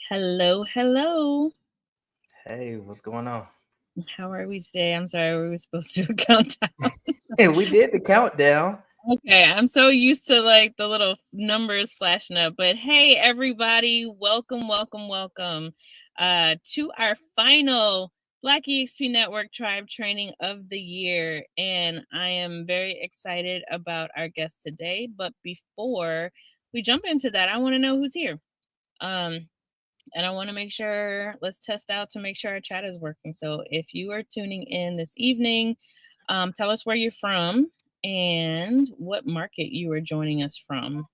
Hello, hello. Hey, what's going on? How are we today? I'm sorry, we were supposed to do a countdown. Hey, we did the countdown. Okay, I'm so used to like the little numbers flashing up. But hey, everybody, welcome to our final Black EXP Network Tribe training of the year. And I am very excited about our guest today. But before we jump into that, I want to know who's here. Um, And I want to make sure, let's test out to make sure our chat is working. So if you are tuning in this evening, tell us where you're from and what market you are joining us from.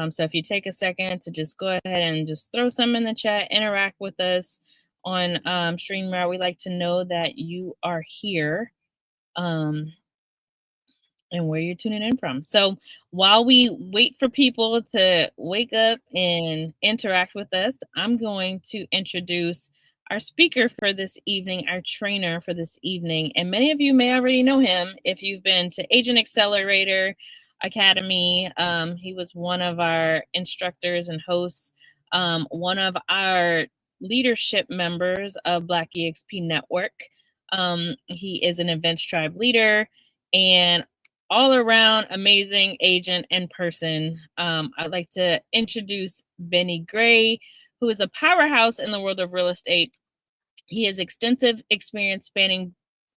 So if you take a second to just go ahead and just throw some in the chat, interact with us on StreamYard. We like to know that you are here. Um, and where you're tuning in from. So while we wait for people to wake up and interact with us, I'm going to introduce our speaker for this evening, our trainer for this evening. And many of you may already know him if you've been to Agent Accelerator Academy. He was one of our instructors and hosts, one of our leadership members of Black EXP Network. He is an Events Tribe leader and all around amazing agent and person. I'd like to introduce Bennie Gray, who is a powerhouse in the world of real estate. He has extensive experience spanning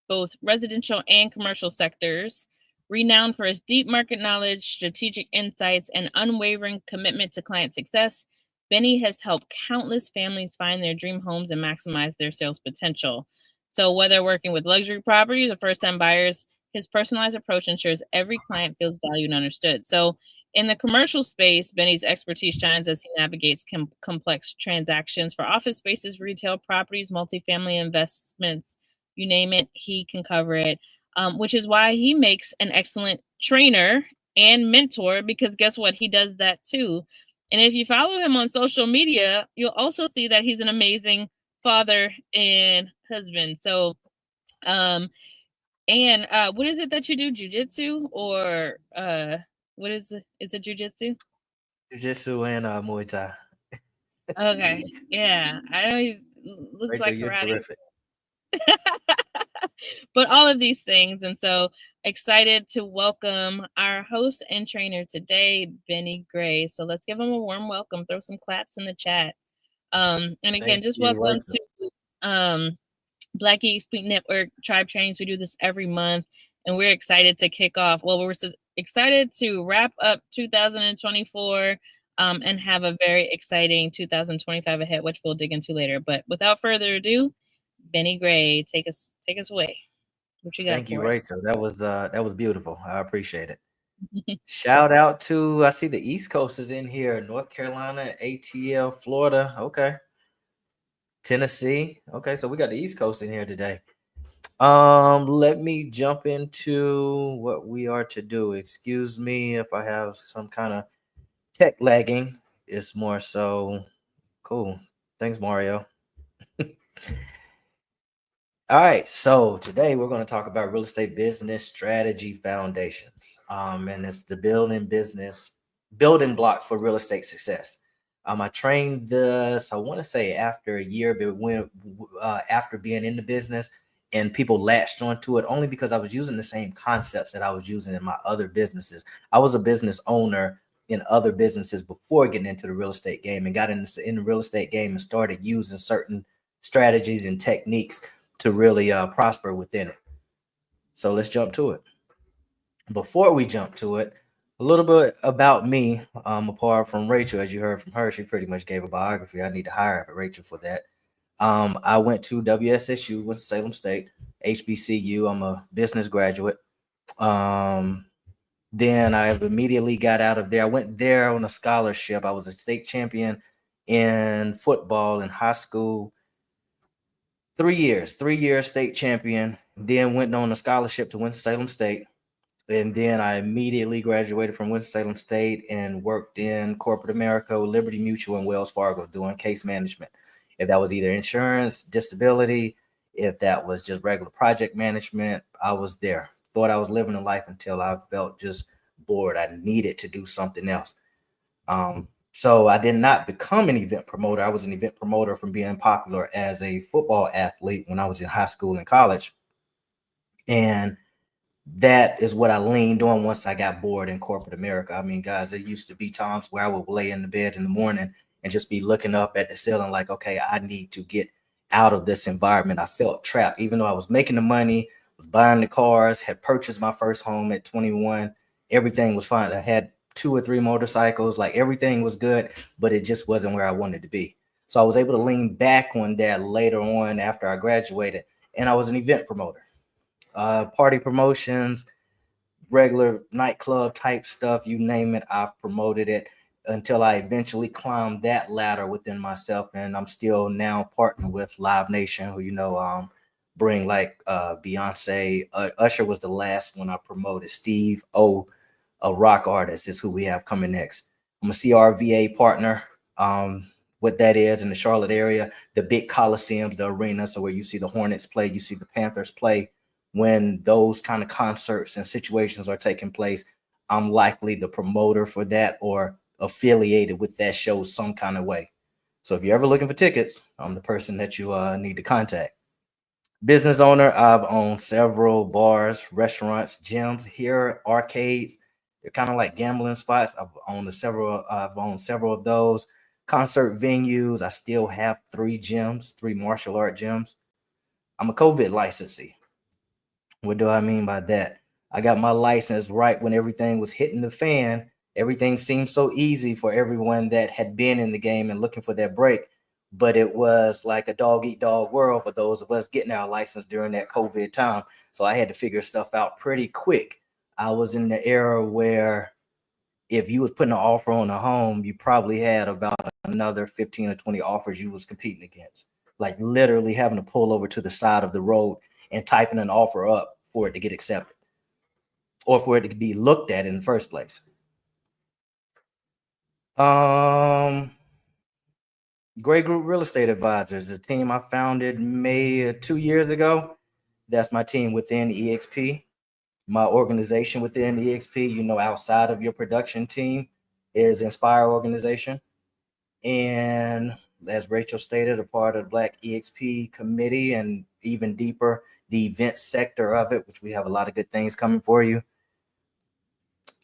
both residential and commercial sectors. Renowned for his deep market knowledge, strategic insights, and unwavering commitment to client success, Bennie has helped countless families find their dream homes and maximize their sales potential. So, whether working with luxury properties or first time buyers, his personalized approach ensures every client feels valued and understood. So, in the commercial space, Bennie's expertise shines as he navigates complex transactions for office spaces, retail properties, multifamily investments, you name it, he can cover it. Which is why he makes an excellent trainer and mentor, because guess what? He does that too. And if you follow him on social media, you'll also see that he's an amazing father and husband. So, and what is it that you do? Jujitsu or what is it jujitsu? Jiu-Jitsu and Muay Thai. Okay, yeah, I know he looks Rachel, like you're karate. terrific. But all of these things. And so excited to welcome our host and trainer today, Bennie Gray. So let's give him a warm welcome. Throw some claps in the chat. And again, Thank just you, welcome Rachel. to Black EXP Network Tribe Trainings. We do this every month, and we're excited to kick off. Well, we're excited to wrap up 2024 and have a very exciting 2025 ahead, which we'll dig into later. But without further ado, Bennie Gray, take us away. What you got Thank you, for us? Rachel. That was beautiful. I appreciate it. Shout out to I see the East Coast is in here. North Carolina, ATL, Florida. Okay. Tennessee. Okay, so we got the East Coast in here today. Let me jump into what we are to do. Excuse me if I have some kind of tech lagging. It's more so cool. Thanks, Mario. All right, so today we're going to talk about real estate business strategy foundations. And it's the building blocks for real estate success. I trained this, I want to say after a year, but after being in the business, and people latched onto it only because I was using the same concepts that I was using in my other businesses. I was a business owner in other businesses before getting into the real estate game, and got in the real estate game and started using certain strategies and techniques to really prosper within it. So let's jump to it. Before we jump to it, a little bit about me. Apart from Rachel, as you heard from her, she pretty much gave a biography. I need to hire Rachel for that. I went to WSSU, went to Salem State, HBCU. I'm a business graduate. Um, then I immediately got out of there. I went there on a scholarship. I was a state champion in football in high school. 3 years, 3 years state champion, then went on a scholarship to Winston-Salem State. And then I immediately graduated from Winston-Salem State and worked in corporate America, Liberty Mutual, and Wells Fargo doing case management. If that was either insurance, disability, if that was just regular project management, I was there. Thought I was living a life until I felt just bored. I needed to do something else. So I did not become an event promoter. I was an event promoter from being popular as a football athlete when I was in high school and college. And that is what I leaned on once I got bored in corporate America. I mean, guys, there used to be times where I would lay in the bed in the morning and just be looking up at the ceiling like, okay, I need to get out of this environment. I felt trapped, even though I was making the money, was buying the cars, had purchased my first home at 21. Everything was fine. I had 2 or 3 motorcycles, like everything was good, but it just wasn't where I wanted to be. So I was able to lean back on that later on after I graduated, and I was an event promoter, party promotions, regular nightclub type stuff, you name it, I've promoted it until I eventually climbed that ladder within myself. And I'm still now partnered with Live Nation, who, bring like Beyonce. Usher was the last one I promoted. Steve O, a rock artist, is who we have coming next. I'm a CRVA partner. What that is in the Charlotte area, the big coliseums, the arena, so where you see the Hornets play, you see the Panthers play. When those kind of concerts and situations are taking place, I'm likely the promoter for that or affiliated with that show some kind of way. So if you're ever looking for tickets, I'm the person that you need to contact. Business owner, I've owned several bars, restaurants, gyms here, arcades. They're kind of like gambling spots. I've owned several of those. Concert venues. I still have 3 gyms, 3 martial art gyms. I'm a COVID licensee. What do I mean by that? I got my license right when everything was hitting the fan. Everything seemed so easy for everyone that had been in the game and looking for their break. But it was like a dog eat dog world for those of us getting our license during that COVID time. So I had to figure stuff out pretty quick. I was in the era where if you was putting an offer on a home, you probably had about another 15 or 20 offers you was competing against. Like literally having to pull over to the side of the road and typing an offer up for it to get accepted or for it to be looked at in the first place. Um, Gray Group Real Estate Advisors, a team I founded May 2 years ago. That's my team within EXP. My organization within EXP, outside of your production team, is Inspire Organization. And as Rachel stated, a part of the Black EXP committee, and even deeper, the event sector of it, which we have a lot of good things coming for you.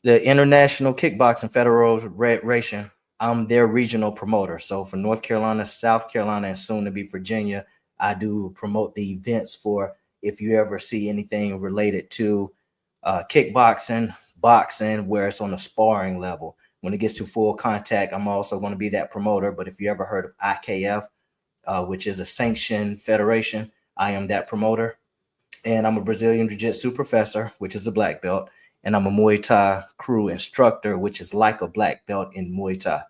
The International Kickboxing Federation, I'm their regional promoter. So for North Carolina, South Carolina, and soon to be Virginia, I do promote the events for if you ever see anything related to kickboxing, boxing, where it's on a sparring level. When it gets to full contact, I'm also going to be that promoter. But if you ever heard of IKF, which is a sanctioned federation, I am that promoter. And I'm a Brazilian Jiu-Jitsu professor, which is a black belt. And I'm a Muay Thai crew instructor, which is like a black belt in Muay Thai.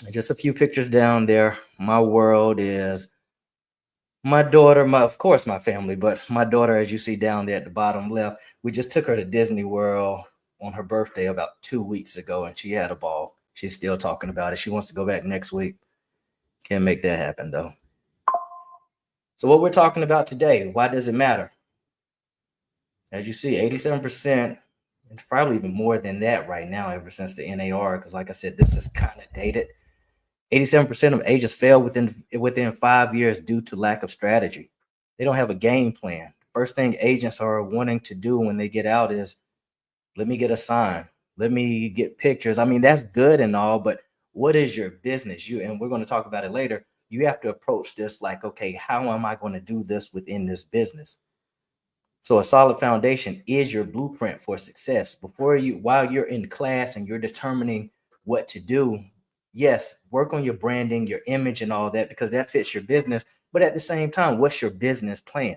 And just a few pictures down there. My world is my daughter, of course, my family, but my daughter, as you see down there at the bottom left, we just took her to Disney World on her birthday about 2 weeks ago, and she had a ball. She's still talking about it. She wants to go back next week. Can't make that happen, though. So what we're talking about today, why does it matter? As you see, 87%, it's probably even more than that right now, ever since the NAR, because like I said, this is kind of dated. 87% of agents fail within 5 years due to lack of strategy. They don't have a game plan. First thing agents are wanting to do when they get out is, let me get a sign. Let me get pictures. I mean, that's good and all, but what is your business? And we're going to talk about it later. You have to approach this like, okay, how am I going to do this within this business? So a solid foundation is your blueprint for success. While you're in class and you're determining what to do, yes, work on your branding, your image, and all that, because that fits your business. But at the same time, what's your business plan?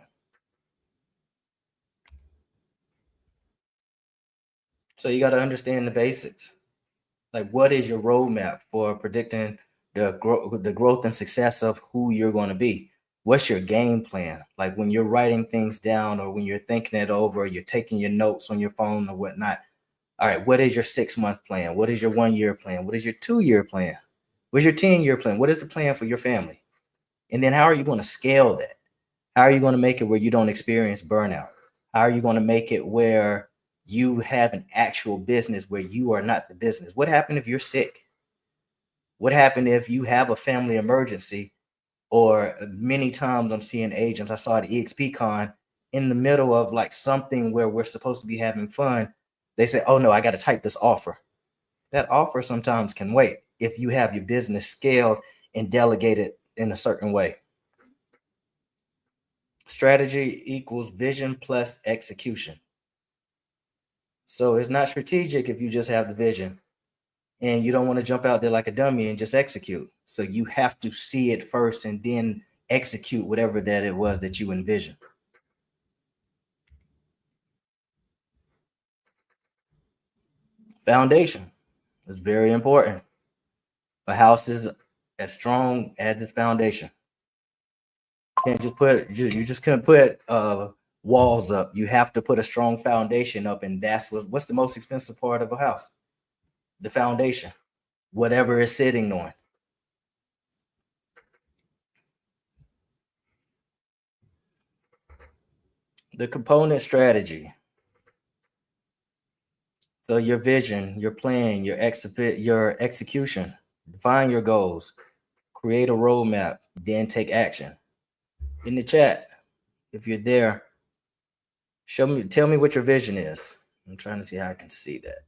So you got to understand the basics. Like, what is your roadmap for predicting the growth and success of who you're going to be? What's your game plan? Like when you're writing things down or when you're thinking it over, you're taking your notes on your phone or whatnot. All right, what is your 6 month plan? What is your 1 year plan? What is your 2 year plan? What's your 10 year plan? What is the plan for your family? And then how are you going to scale that? How are you going to make it where you don't experience burnout? How are you going to make it where you have an actual business where you are not the business? What happened if you're sick? What happened if you have a family emergency? Or many times I'm seeing agents, I saw at EXP Con in the middle of like something where we're supposed to be having fun. They say, oh no, I got to type this offer. That offer sometimes can wait if you have your business scaled and delegated in a certain way. Strategy equals vision plus execution. So it's not strategic if you just have the vision and you don't want to jump out there like a dummy and just execute. So you have to see it first and then execute whatever that it was that you envisioned. Foundation is very important. A house is as strong as its foundation. You can't just put you just couldn't put walls up. You have to put a strong foundation up, and that's what's the most expensive part of a house? The foundation, whatever it's sitting on. The component strategy. So your vision, your plan, your execution, define your goals, create a roadmap, then take action. In the chat, if you're there, tell me what your vision is. I'm trying to see how I can see that.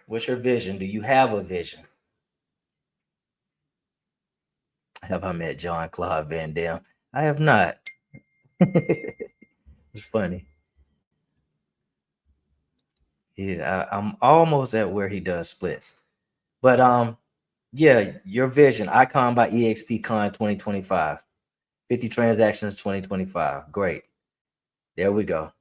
What's your vision? Do you have a vision? Have I met John Claude Van Damme? I have not. It's funny. I'm almost at where he does splits. But yeah, your vision, Icon by EXP Con 2025. 50 transactions 2025. Great. There we go.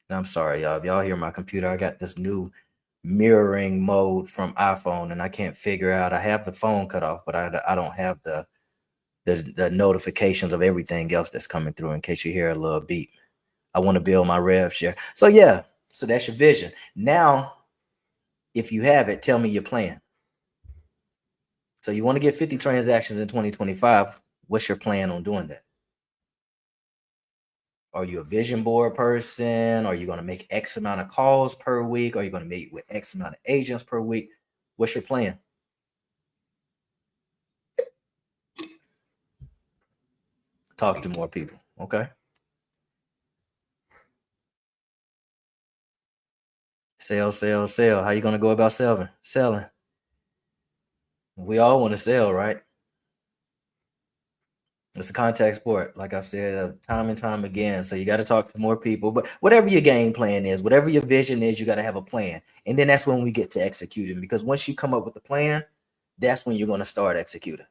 And I'm sorry, y'all. If y'all hear my computer, I got this new mirroring mode from iPhone and I can't figure out. I have the phone cut off, but I don't have the notifications of everything else that's coming through in case you hear a little beep. I want to build my rev share. So yeah, so that's your vision. Now, if you have it, tell me your plan. So you want to get 50 transactions in 2025. What's your plan on doing that? Are you a vision board person? Are you going to make X amount of calls per week? Are you going to meet with X amount of agents per week? What's your plan? Talk to more people, okay? Sell, sell, sell. How you going to go about selling? We all want to sell, right? It's a contact sport, like I've said time and time again. So you got to talk to more people. But whatever your game plan is, whatever your vision is, you got to have a plan. And then that's when we get to executing. Because once you come up with a plan, that's when you're going to start executing.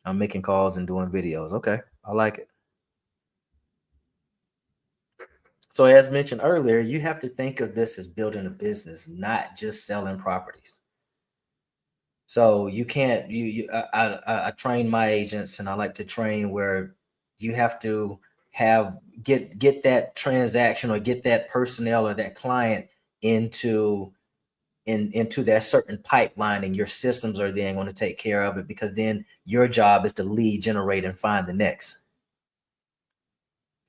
I'm making calls and doing videos. Okay, I like it. So as mentioned earlier, you have to think of this as building a business, not just selling properties. So you can't. I train my agents, and I like to train where you have to get that transaction or get that personnel or that client into that certain pipeline, and your systems are then going to take care of it, because then your job is to lead generate and find the next.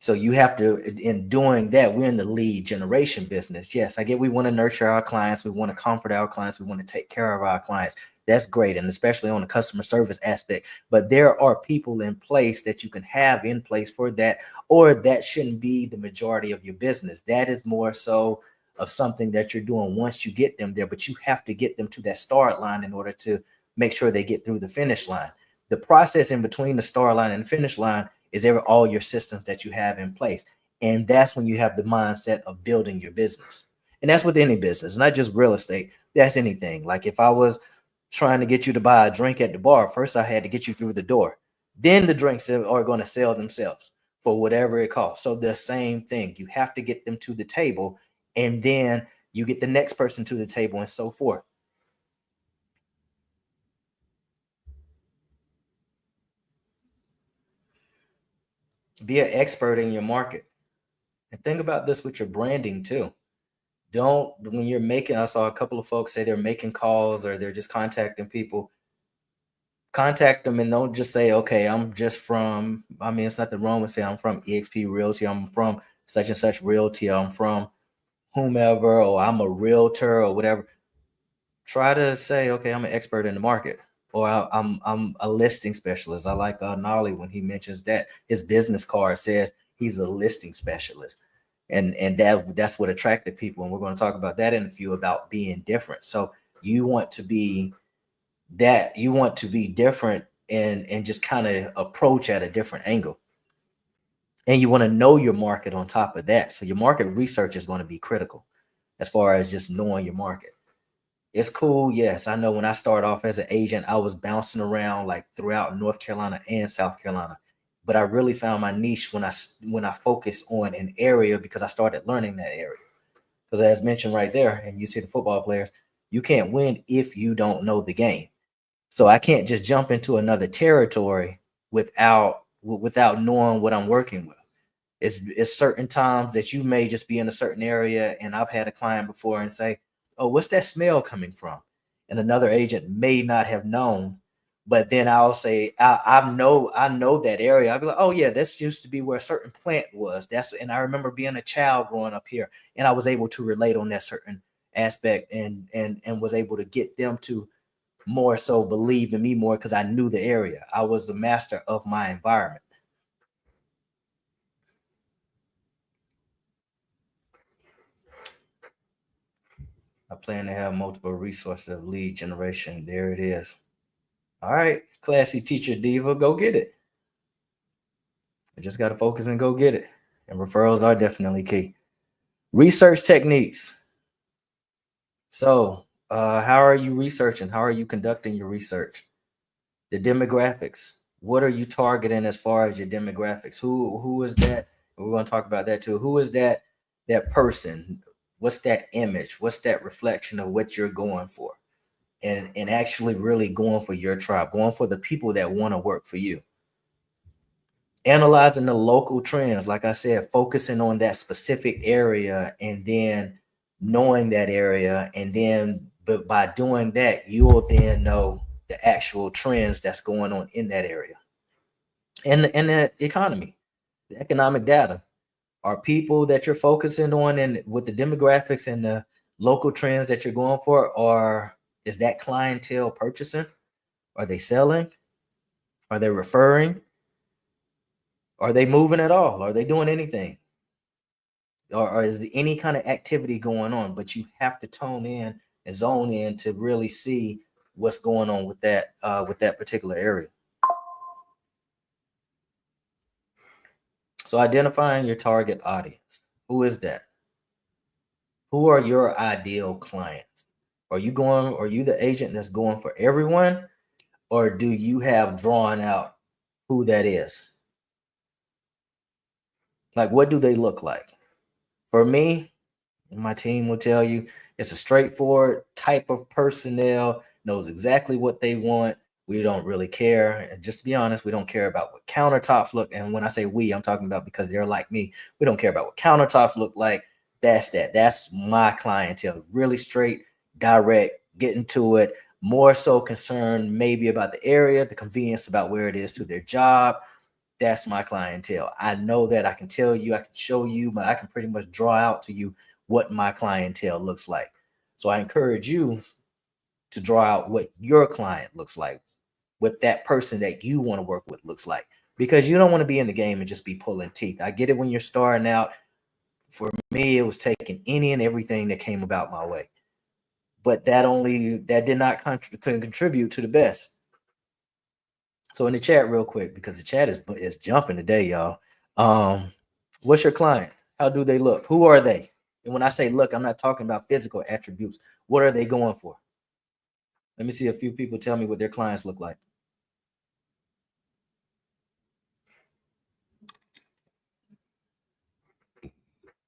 So you have to, in doing that, we're in the lead generation business. Yes, I get we want to nurture our clients. We want to comfort our clients. We want to take care of our clients. That's great. And especially on the customer service aspect. But there are people in place that you can have in place for that, or that shouldn't be the majority of your business. That is more so of something that you're doing once you get them there, but you have to get them to that start line in order to make sure they get through the finish line. The process in between the start line and the finish line is all your systems that you have in place. And that's when you have the mindset of building your business. And that's with any business, not just real estate. That's anything. Like if I was trying to get you to buy a drink at the bar, first I had to get you through the door. Then the drinks are going to sell themselves for whatever it costs. So the same thing. You have to get them to the table, and then you get the next person to the table, and so forth. Be an expert in your market. And think about this with your branding too. Don't, when you're making, I saw a couple of folks say they're making calls or they're just contacting people. contact them and don't just say, okay, I'm just from, I mean, it's nothing wrong with saying I'm from EXP Realty, I'm from such and such Realty, I'm from whomever, or I'm a realtor or whatever. Try to say, okay, I'm an expert in the market, or I'm a listing specialist. I like Nolly when he mentions that his business card says he's a listing specialist, and that's what attracted people. And we're going to talk about that in a few about being different. So you want to be you want to be different and just kind of approach at a different angle. And you want to know your market on top of that. So your market research is going to be critical as far as just knowing your market. It's cool. Yes, I know when I started off as an agent, I was bouncing around like throughout North Carolina and South Carolina. But I really found my niche when I focused on an area because I started learning that area. Because as mentioned right there, and you see the football players, you can't win if you don't know the game. So I can't just jump into another territory without knowing what I'm working with. It's certain times that you may just be in a certain area, and I've had a client before and say, "Oh, what's that smell coming from?" And another agent may not have known, but then I'll say, I know that area." I'll be like, "Oh yeah, this used to be where a certain plant was." And I remember being a child growing up here, and I was able to relate on that certain aspect, and was able to get them to more so believe in me more because I knew the area. I was the master of my environment. I plan to have multiple resources of lead generation. There it is. All right, classy teacher diva, go get it. I just got to focus and go get it. And referrals are definitely key. Research techniques. So, how are you researching? How are you conducting your research? The demographics. What are you targeting as far as your demographics? Who is that? We're going to talk about that too. Who is that person? What's that image? What's that reflection of what you're going for? And actually really going for your tribe, going for the people that want to work for you. Analyzing the local trends, like I said, focusing on that specific area and then knowing that area. And then, but by doing that, you will then know the actual trends that's going on in that area. And the economy, the economic data are people that you're focusing on and with the demographics and the local trends that you're going for, or is that clientele purchasing? Are they selling? Are they referring? Are they moving at all? Are they doing anything? Or is there any kind of activity going on? But you have to tone in and zone in to really see what's going on with that particular area. So identifying your target audience. Who is that? Who are your ideal clients? Are you the agent that's going for everyone? Or do you have drawn out who that is? Like, what do they look like? For me, my team will tell you it's a straightforward type of personnel, knows exactly what they want. We don't really care. And just to be honest, we don't care about what countertops look. And when I say we, I'm talking about because they're like me. We don't care about what countertops look like. That's that. That's my clientele. Really straight, direct, getting to it. More so concerned maybe about the area, the convenience about where it is to their job. That's my clientele. I know that I can tell you, I can show you, but I can pretty much draw out to you what my clientele looks like. So I encourage you to draw out what your client looks like, what that person that you want to work with looks like, because you don't want to be in the game and just be pulling teeth. I get it when you're starting out. For me, it was taking any and everything that came about my way, but that did not contribute to the best. So in the chat, real quick, because the chat is jumping today, y'all. What's your client? How do they look? Who are they? And when I say look, I'm not talking about physical attributes. What are they going for? Let me see a few people tell me what their clients look like.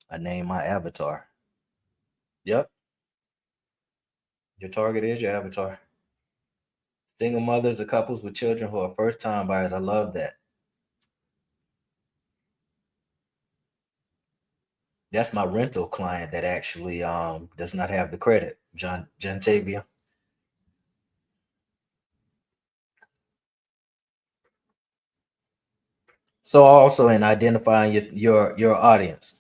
I name my avatar. Yep, your target is your avatar. Single mothers or couples with children who are first time buyers. I love that. That's my rental client that actually does not have the credit. John Tavia. So also in identifying your audience,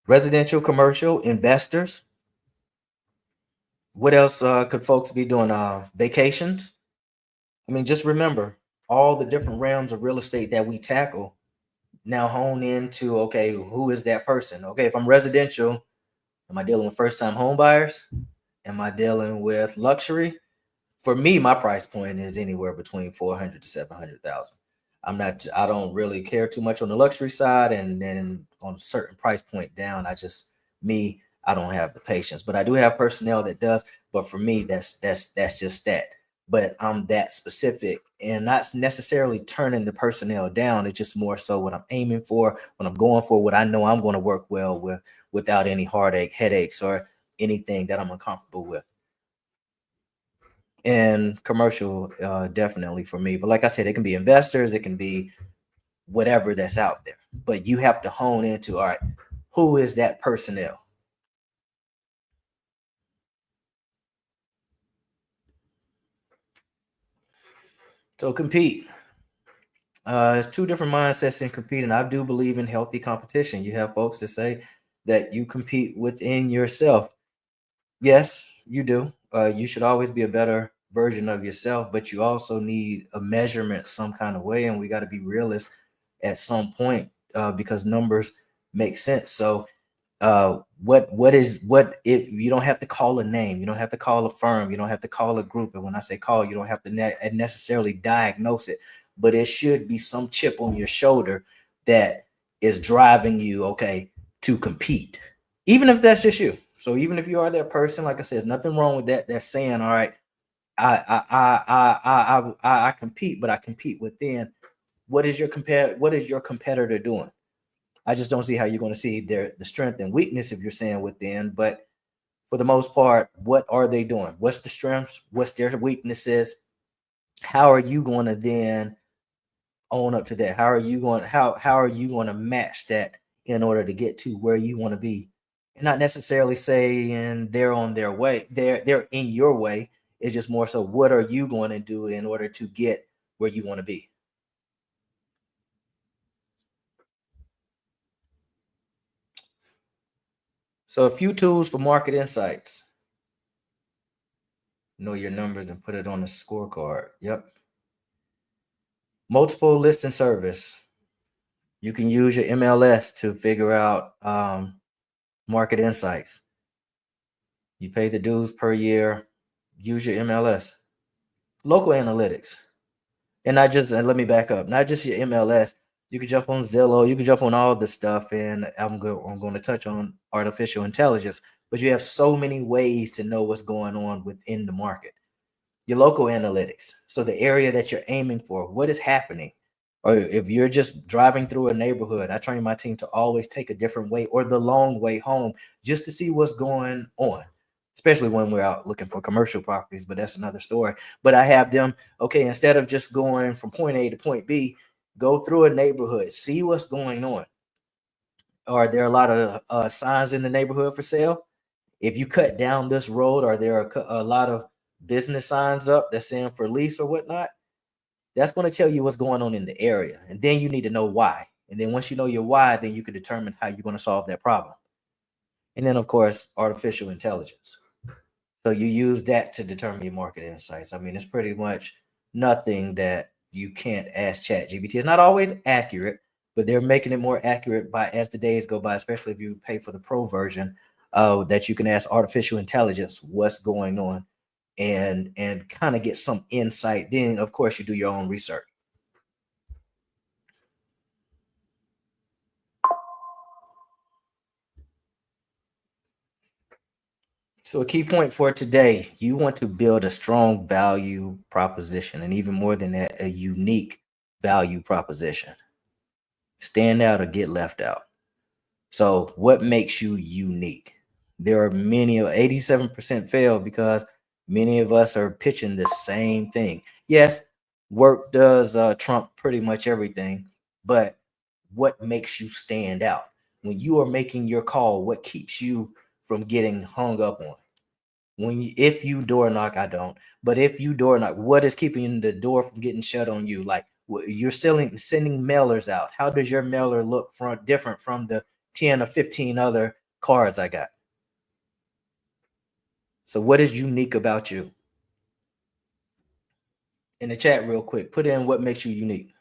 residential, commercial, investors. What else could folks be doing? Vacations. I mean, just remember all the different realms of real estate that we tackle. Now hone into, okay, who is that person? Okay, if I'm residential, am I dealing with first time home buyers? Am I dealing with luxury? For me, my price point is anywhere between 400 to 700,000. I don't really care too much on the luxury side, and then on a certain price point down, I don't have the patience, but I do have personnel that does. But for me, that's just that. But I'm that specific, and not necessarily turning the personnel down. It's just more so what I'm aiming for, what I'm going for, what I know I'm going to work well with, without any headaches, or anything that I'm uncomfortable with. And commercial, definitely for me. But like I said, it can be investors, it can be whatever that's out there. But you have to hone into, all right, who is that personnel? So compete. It's two different mindsets in competing. I do believe in healthy competition. You have folks that say that you compete within yourself. Yes, you do. You should always be a better version of yourself, but you also need a measurement some kind of way, and we got to be realists at some point, because numbers make sense. So what if you don't have to call a name, you don't have to call a firm, you don't have to call a group, and when I say call, you don't have to necessarily diagnose it, but it should be some chip on your shoulder that is driving you, okay, to compete, even if that's just you. So even if you are that person, like I said, there's nothing wrong with that. That's saying, all right, I compete, but I compete within. What is your competitor doing? I just don't see how you're going to see the strength and weakness if you're saying within. But for the most part, what are they doing? What's the strengths? What's their weaknesses? How are you going to then own up to that? How are you going to match that in order to get to where you want to be? And not necessarily saying they're on their way, they're in your way. It's just more so, what are you going to do in order to get where you want to be? So a few tools for market insights. Know your numbers and put it on the scorecard. Yep. Multiple listing service. You can use your MLS to figure out market insights. You pay the dues per year. Use your MLS. Local analytics. And not just, and let me back up, not just your MLS. You can jump on Zillow. You can jump on all this stuff. And I'm going to touch on artificial intelligence. But you have so many ways to know what's going on within the market. Your local analytics. So the area that you're aiming for, what is happening? Or if you're just driving through a neighborhood, I train my team to always take a different way or the long way home just to see what's going on, especially when we're out looking for commercial properties, but that's another story. But I have them, okay, instead of just going from point A to point B, go through a neighborhood, see what's going on. Are there a lot of signs in the neighborhood for sale? If you cut down this road, are there a lot of business signs up that's saying for lease or whatnot? That's going to tell you what's going on in the area. And then you need to know why. And then once you know your why, then you can determine how you're going to solve that problem. And then, of course, artificial intelligence. So you use that to determine your market insights. I mean, it's pretty much nothing that you can't ask Chat GPT. It's not always accurate, but they're making it more accurate by as the days go by, especially if you pay for the pro version, that you can ask artificial intelligence what's going on and kind of get some insight. Then, of course, you do your own research. So, a key point for today, you want to build a strong value proposition, and even more than that, a unique value proposition. Stand out or get left out. So, what makes you unique? There are many, 87% fail because many of us are pitching the same thing. Yes, work does trump pretty much everything, but what makes you stand out? When you are making your call, what keeps you from getting hung up on? If you door knock, I don't, but if you door knock, what is keeping the door from getting shut on you? Like, You're sending mailers out. How does your mailer look different from the 10 or 15 other cards I got? So what is unique about you? In the chat real quick, put in what makes you unique.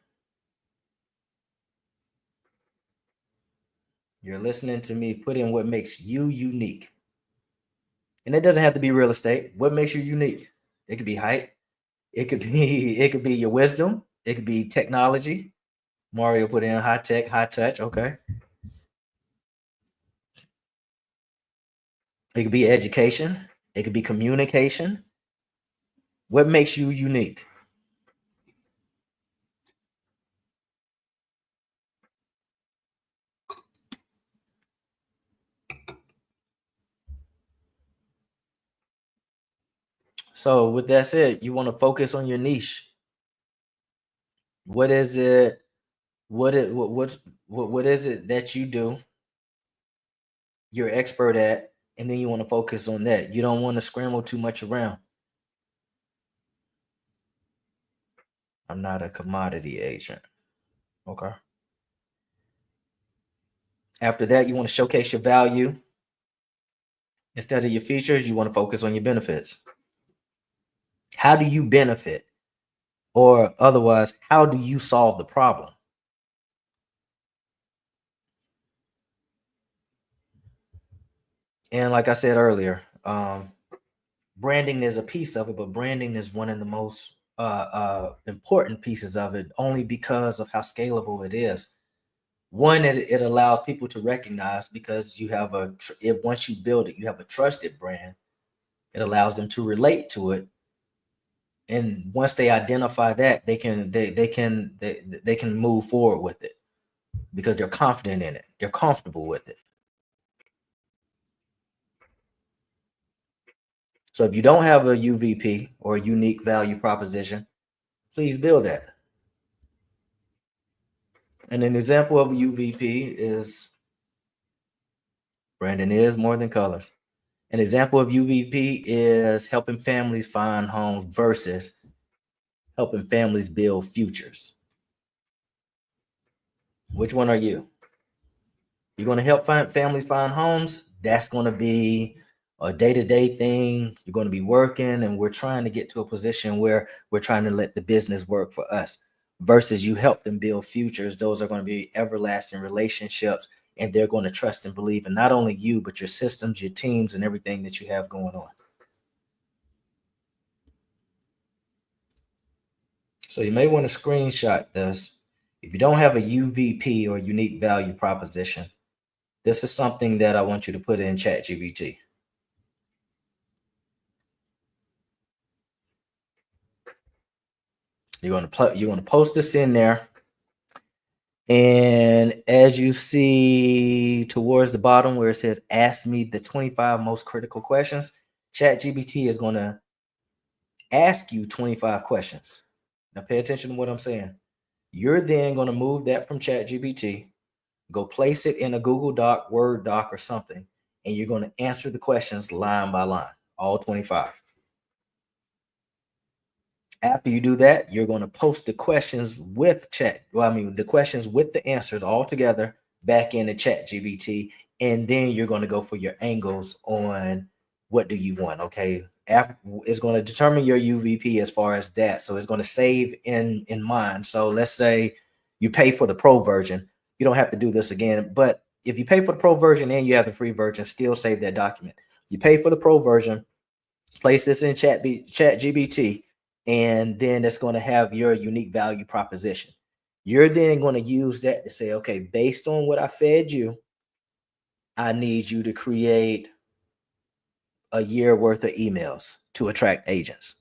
You're listening to me. Put in what makes you unique. And it doesn't have to be real estate. What makes you unique? It could be height. It could be your wisdom. It could be technology. Mario put in high tech, high touch. Okay. It could be education. It could be communication. What makes you unique? So with that said, you want to focus on your niche. What is it? What is it that you do? You're expert at, and then you want to focus on that. You don't want to scramble too much around. I'm not a commodity agent. Okay. After that, you want to showcase your value. Instead of your features, you want to focus on your benefits. How do you benefit? Or otherwise, how do you solve the problem? And like I said earlier, branding is a piece of it, but branding is one of the most important pieces of it, only because of how scalable it is. One, it allows people to recognize, because you have once you build it, you have a trusted brand. It allows them to relate to it, and once they identify that, they can move forward with it because they're confident in it. They're comfortable with it. So if you don't have a UVP or a unique value proposition, please build that. And an example of a UVP is branding is more than colors. An example of UVP is helping families find homes versus helping families build futures. Which one are you? You're going to help families find homes. That's going to be a day-to-day thing. You're going to be working, and we're trying to get to a position where we're trying to let the business work for us, versus you help them build futures. Those are going to be everlasting relationships, and they're going to trust and believe in not only you, but your systems, your teams, and everything that you have going on. So you may want to screenshot this. If you don't have a UVP or unique value proposition, this is something that I want you to put in ChatGPT. You're going to post this in there. And as you see towards the bottom where it says, ask me the 25 most critical questions, ChatGPT is going to ask you 25 questions. Now pay attention to what I'm saying. You're then going to move that from ChatGPT, go place it in a Google Doc, Word doc, or something, and you're going to answer the questions line by line, all 25. After you do that, you're going to post the questions with the questions with the answers all together back into ChatGPT, and then you're going to go for your angles on what do you want. Okay, it's going to determine your UVP as far as that, so it's going to save in mind. So let's say you pay for the pro version. You don't have to do this again, but if you pay for the pro version and you have the free version, still save that document. You pay for the pro version, place this in ChatGPT, and then it's going to have your unique value proposition. You're then going to use that to say, okay, based on what I fed you, I need you to create a year worth of emails to attract agents.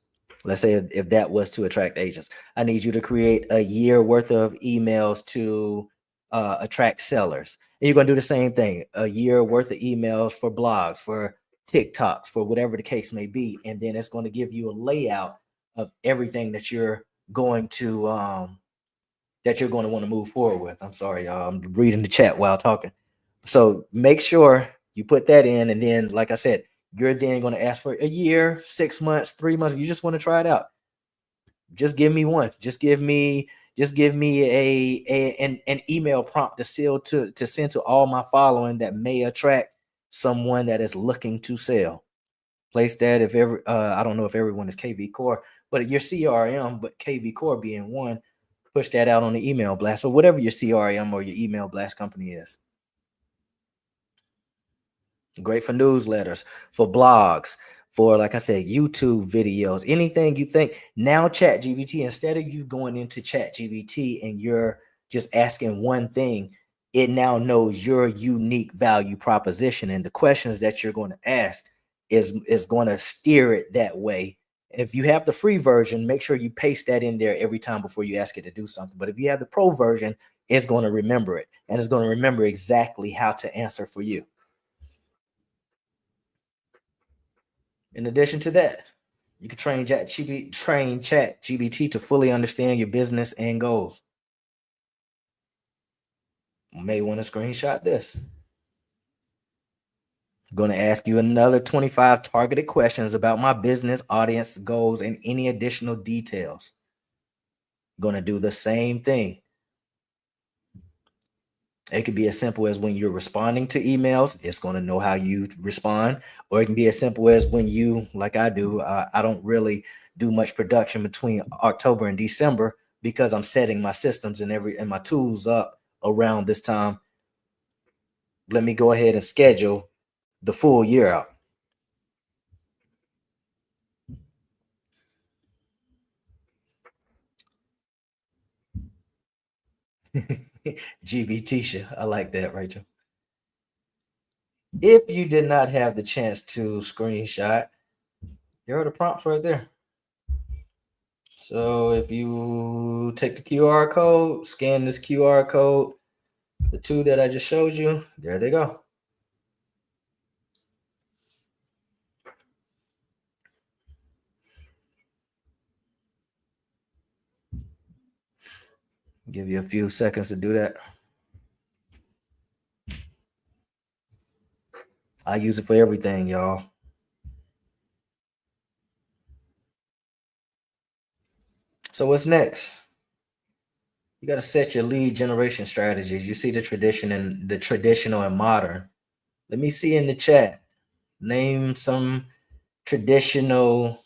Let's say if that was to attract agents, I need you to create a year worth of emails to attract sellers. And you're going to do the same thing, a year worth of emails for blogs, for TikToks, for whatever the case may be. And then it's going to give you a layout of everything that you're going to want to move forward with. I'm sorry, y'all. I'm reading the chat while talking. So make sure you put that in. And then, like I said, you're then going to ask for a year, 6 months, 3 months. You just want to try it out. Just give me one. Just give me Just give me an email prompt to send to all my following that may attract someone that is looking to sell. Place that if every I don't know if everyone is KV Core, but your CRM, but KV Core being one, push that out on the email blast or whatever your CRM or your email blast company is. Great for newsletters, for blogs, for like I said, YouTube videos, anything you think. Now Chat GBT, instead of you going into Chat GBT and you're just asking one thing, it now knows your unique value proposition, and the questions that you're going to ask is going to steer it that way. If you have the free version, make sure you paste that in there every time before you ask it to do something. But if you have the pro version, it's going to remember it, and it's going to remember exactly how to answer for you. In addition to that, you can train Chat GBT to fully understand your business and goals. You may want to screenshot this. I'm going to ask you another 25 targeted questions about my business, audience, goals, and any additional details. I'm going to do the same thing. It could be as simple as when you're responding to emails, it's going to know how you respond. Or it can be as simple as when you, like I do, I don't really do much production between October and December because I'm setting my systems and my tools up around this time. Let me go ahead and schedule the full year out. GBT, I like that, Rachel. If you did not have the chance to screenshot, here are the prompts right there. So if you take the QR code, scan this QR code, the two that I just showed you, there they go. Give you a few seconds to do that. I use it for everything, y'all. So what's next? You got to set your lead generation strategies. You see the traditional and modern. Let me see in the chat. Name some traditional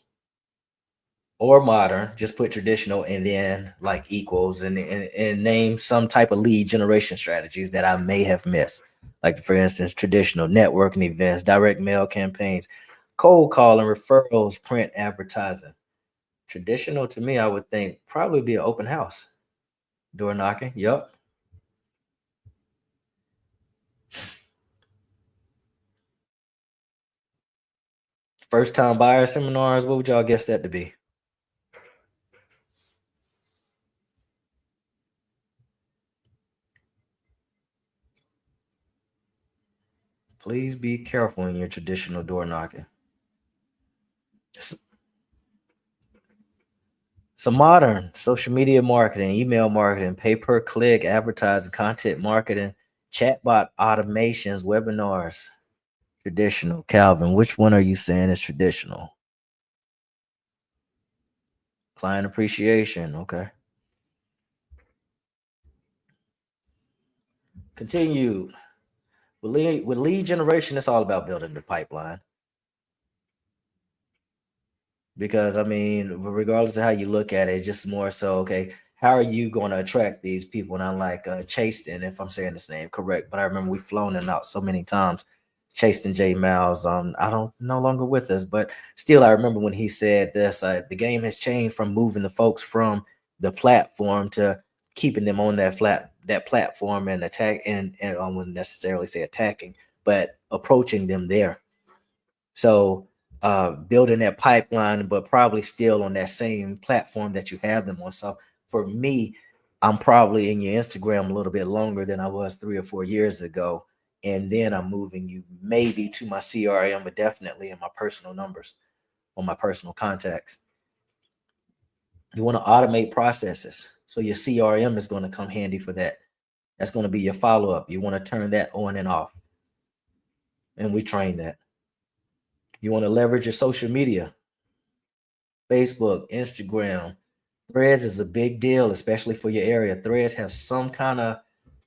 or modern. Just put traditional and then like equals and name some type of lead generation strategies that I may have missed. Like for instance, traditional networking events, direct mail campaigns, cold calling, referrals, print advertising. Traditional to me, I would think probably be an open house. Door knocking. Yep. First time buyer seminars. What would y'all guess that to be? Please be careful in your traditional door knocking. So modern social media marketing, email marketing, pay-per-click, advertising, content marketing, chatbot automations, webinars. Traditional. Calvin, which one are you saying is traditional? Client appreciation. Okay. Continue. With lead generation, it's all about building the pipeline. Because I mean, regardless of how you look at it, it's just more so, okay, how are you going to attract these people? And I'm like Chaston, if I'm saying this name correct, but I remember we've flown him out so many times. Chaston J. Miles, I don't no longer with us, but still I remember when he said this, the game has changed from moving the folks from the platform to keeping them on that platform and attack and I wouldn't necessarily say attacking, but approaching them there. So building that pipeline, but probably still on that same platform that you have them on. So for me, I'm probably in your Instagram a little bit longer than I was 3 or 4 years ago. And then I'm moving you maybe to my CRM, but definitely in my personal numbers or my personal contacts. You want to automate processes. So your CRM is going to come handy for that. That's going to be your follow-up. You want to turn that on and off. And we train that. You want to leverage your social media, Facebook, Instagram, Threads is a big deal, especially for your area. Threads have some kind of,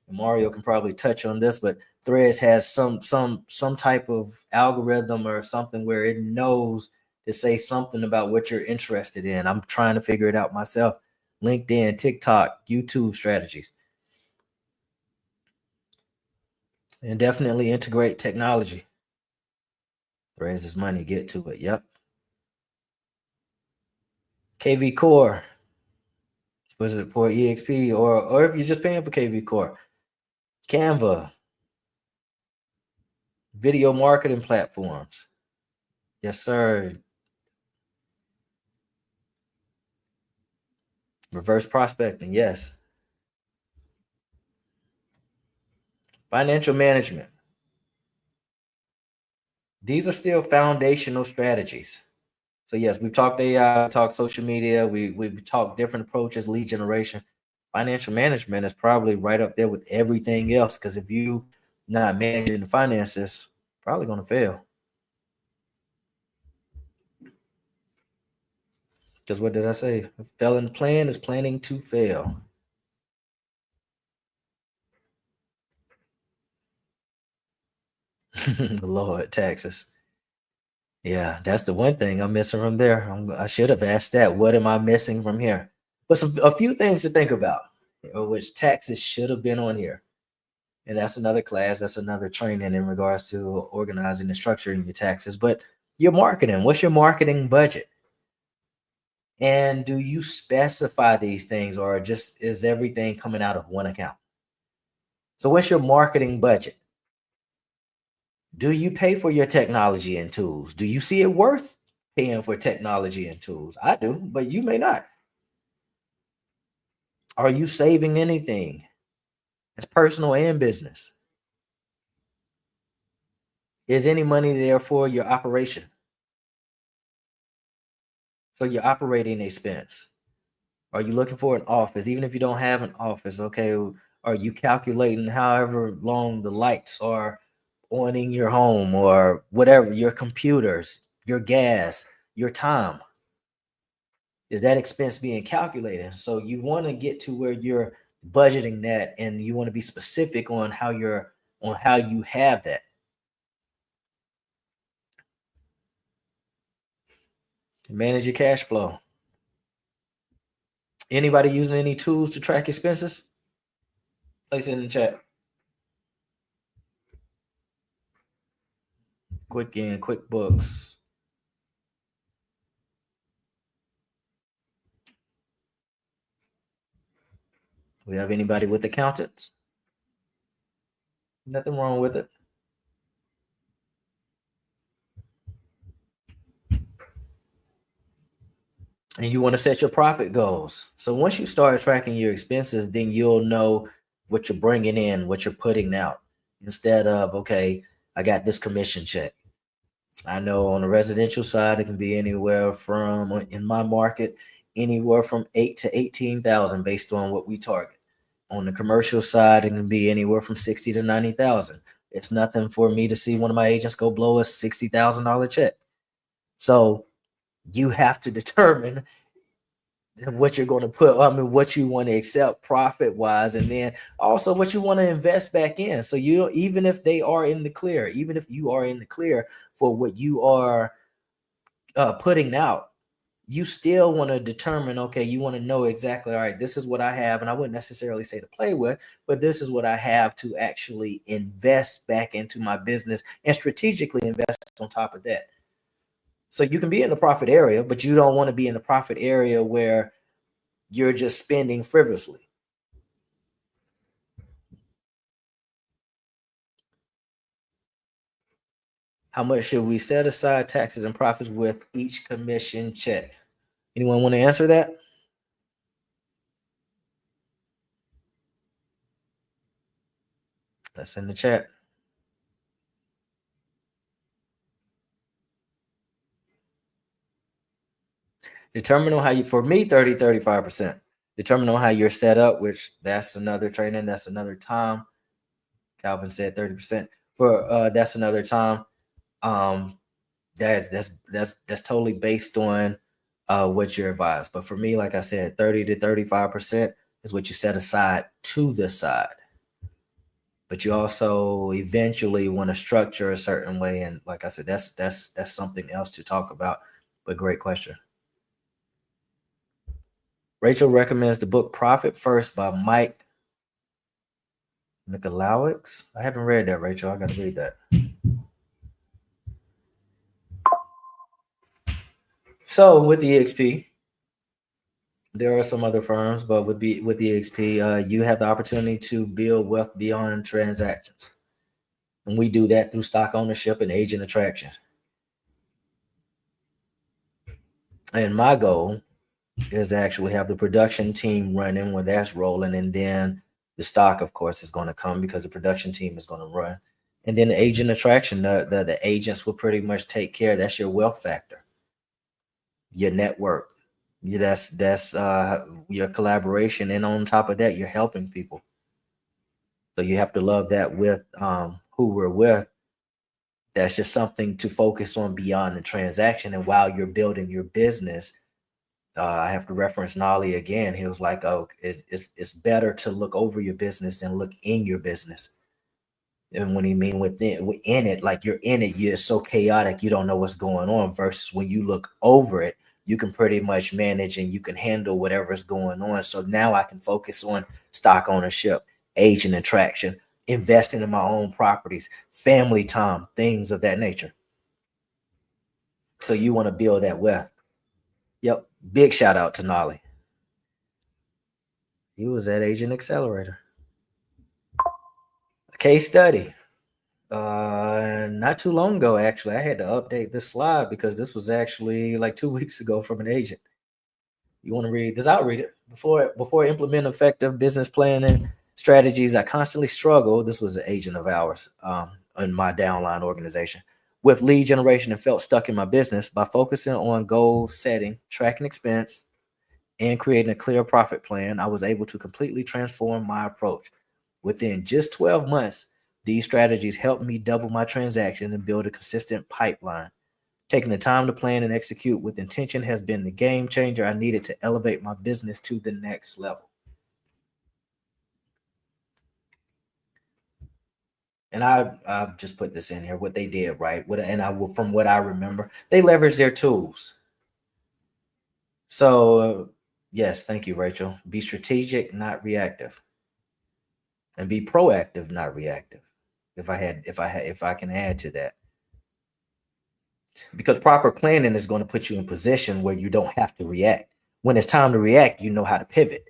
Mario can probably touch on this, but Threads has some type of algorithm or something where it knows to say something about what you're interested in. I'm trying to figure it out myself. LinkedIn, TikTok, YouTube strategies. And definitely integrate technology. Threads is money. Get to it. Yep. KV Core. Was it for EXP or if you're just paying for KV Core? Canva. Video marketing platforms. Yes, sir. Reverse prospecting. Yes. Financial management. These are still foundational strategies. So yes, we've talked AI, we talked social media, we've talked different approaches, lead generation. Financial management is probably right up there with everything else because if you not managing the finances, probably going to fail. Because what did I say? Failing plan is planning to fail. Lord, taxes. Yeah, that's the one thing I'm missing from there. I should have asked that. What am I missing from here? But a few things to think about, which taxes should have been on here. And that's another class, that's another training in regards to organizing and structuring your taxes. But your marketing, what's your marketing budget? And do you specify these things or just is everything coming out of one account? So, what's your marketing budget? Do you pay for your technology and tools? Do you see it worth paying for technology and tools? I do, but you may not. Are you saving anything? It's personal and business. Is any money there for your operation? So, your operating expense. Are you looking for an office? Even if you don't have an office, okay, are you calculating however long the lights are on in your home or whatever, your computers, your gas, your time? Is that expense being calculated? So you want to get to where you're budgeting that and you want to be specific on how you have that. Manage your cash flow. Anybody using any tools to track expenses? Place it in the chat. Quick QuickBooks. We have anybody with accountants? Nothing wrong with it. And you want to set your profit goals. So once you start tracking your expenses, then you'll know what you're bringing in, what you're putting out, instead of, okay, I got this commission check. I know on the residential side, it can be anywhere from, in my market, anywhere from 8 to 18,000 based on what we target. On the commercial side, it can be anywhere from 60 to 90,000. It's nothing for me to see one of my agents go blow a $60,000 check. So you have to determine what you're going to put, what you want to accept profit wise, and then also what you want to invest back in. So you, even if they are in the clear, even if you are in the clear for what you are putting out, you still want to determine, okay, you want to know exactly, all right, this is what I have, and I wouldn't necessarily say to play with, but this is what I have to actually invest back into my business and strategically invest on top of that. So you can be in the profit area, but you don't want to be in the profit area where you're just spending frivolously. How much should we set aside taxes and profits with each commission check? Anyone want to answer that? That's in the chat. Determine on how you, for me, 30, 35%. Determine on how you're set up, which that's another training, that's another time. Calvin said 30%. For that's another time. That's totally based on what you're advised. But for me, like I said, 30 to 35% is what you set aside to the side. But you also eventually want to structure a certain way. And like I said, that's something else to talk about. But great question. Rachel recommends the book Profit First by Mike Michalowicz. I haven't read that, Rachel. I got to read that. So with the EXP, there are some other firms, but with the EXP, you have the opportunity to build wealth beyond transactions, and we do that through stock ownership and agent attraction. And my goal is to actually have the production team running when that's rolling, and then the stock, of course, is going to come because the production team is going to run, and then the agent attraction, the agents will pretty much take care. That's your wealth factor, your network. Yeah, that's your collaboration, and on top of that, you're helping people. So you have to love that with who we're with. That's just something to focus on beyond the transaction. And while you're building your business, I have to reference Nolly again. He was like, "Oh, it's better to look over your business than look in your business." And when he mean within it, like you're in it, you're so chaotic, you don't know what's going on. Versus when you look over it, you can pretty much manage and you can handle whatever's going on. So now I can focus on stock ownership, agent attraction, investing in my own properties, family time, things of that nature. So you want to build that wealth. Yep. Big shout out to Nolly. He was at Agent Accelerator. Case study. Not too long ago, actually, I had to update this slide because this was actually like 2 weeks ago from an agent. You want to read this? I'll read it. Before implementing effective business planning strategies, I constantly struggle. This was an agent of ours in my downline organization with lead generation and felt stuck in my business. By focusing on goal setting, tracking expense, and creating a clear profit plan, I was able to completely transform my approach. Within just 12 months, these strategies helped me double my transactions and build a consistent pipeline. Taking the time to plan and execute with intention has been the game changer I needed to elevate my business to the next level. And I just put this in here, what they did, right? And from what I remember, they leveraged their tools. So, yes, thank you, Rachel. Be strategic, not reactive, and be proactive, not reactive. If I can add to that, because proper planning is going to put you in position where you don't have to react. When it's time to react, you know how to pivot.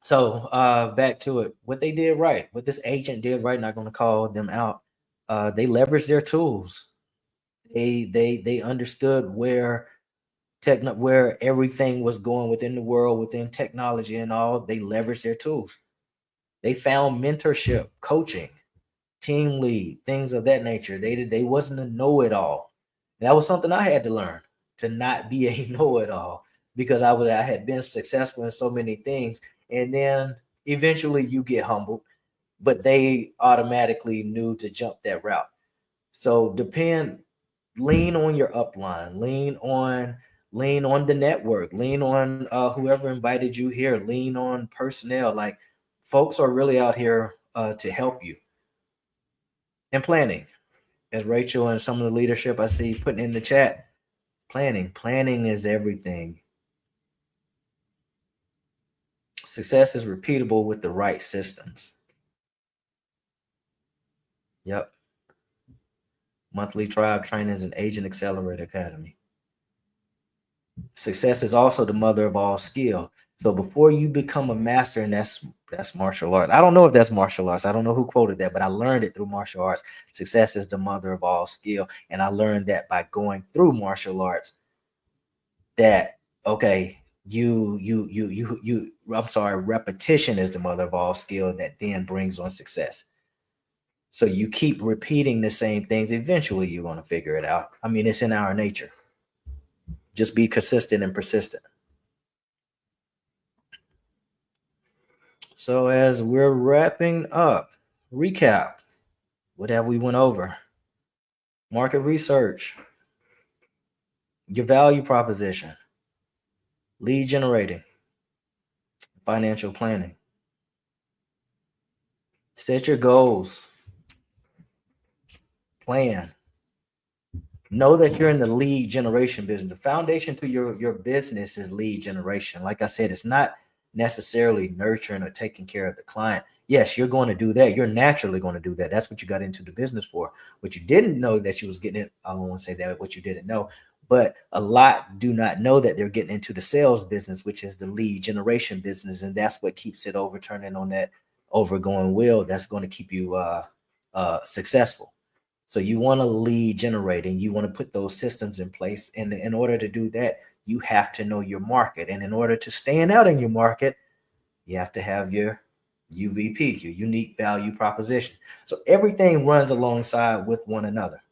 So back to it. What they did right, what this agent did right, not going to call them out. They leveraged their tools. They understood where everything was going within the world, within technology and all. They leveraged their tools. They found mentorship, coaching, team lead, things of that nature. They wasn't a know-it-all. That was something I had to learn, to not be a know-it-all, because I had been successful in so many things, and then eventually you get humbled, but they automatically knew to jump that route. So lean on your upline, lean on the network, lean on whoever invited you here, lean on personnel. Like folks are really out here to help you. And planning, as Rachel and some of the leadership I see putting in the chat, planning is everything. Success is repeatable with the right systems. Yep. Monthly tribe trainings and agent accelerator academy. Success is also the mother of all skill. So before you become a master, and that's martial arts. I don't know if that's martial arts. I don't know who quoted that, but I learned it through martial arts. Success is the mother of all skill, and I learned that by going through martial arts. That okay, I'm sorry, repetition is the mother of all skill that then brings on success. So you keep repeating the same things, eventually you're going to figure it out. I mean, it's in our nature. Just be consistent and persistent. So as we're wrapping up, recap. What have we went over? Market research. your value proposition, lead generating, financial planning. Set your goals, plan. Know that you're in the lead generation business. The foundation to your business is lead generation. Like I said, it's not necessarily nurturing or taking care of the client. Yes, you're going to do that. You're naturally going to do that. That's what you got into the business for. What you didn't know that you was getting it. I don't want to say that what you didn't know, but a lot do not know that they're getting into the sales business, which is the lead generation business, and that's what keeps it overturning on that overgoing wheel. That's going to keep you successful. So you want to lead generating, you want to put those systems in place. And in order to do that, you have to know your market. And in order to stand out in your market, you have to have your UVP, your unique value proposition. So everything runs alongside with one another.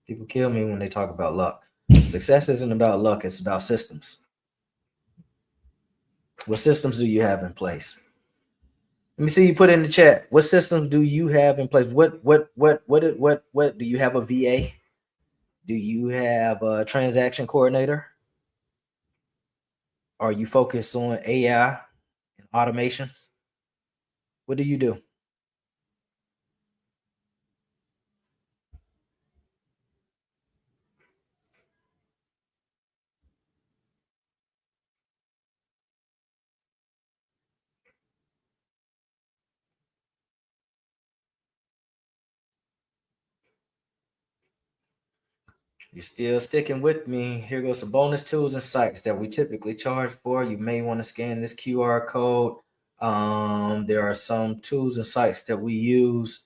People kill me when they talk about luck. Success isn't about luck, it's about systems. What systems do you have in place? Let me see you put in the chat. What systems do you have in place? What do you have a VA? Do you have a transaction coordinator? Are you focused on AI and automations? What do you do? You're still sticking with me. Here goes some bonus tools and sites that we typically charge for. You may want to scan this QR code. There are some tools and sites that we use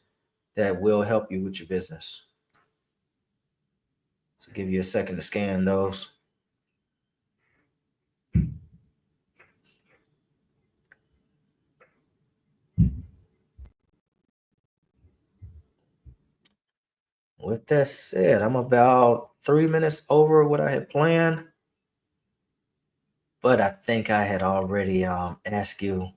that will help you with your business. So give you a second to scan those. With that said, I'm about 3 minutes over what I had planned, but I think I had already asked you,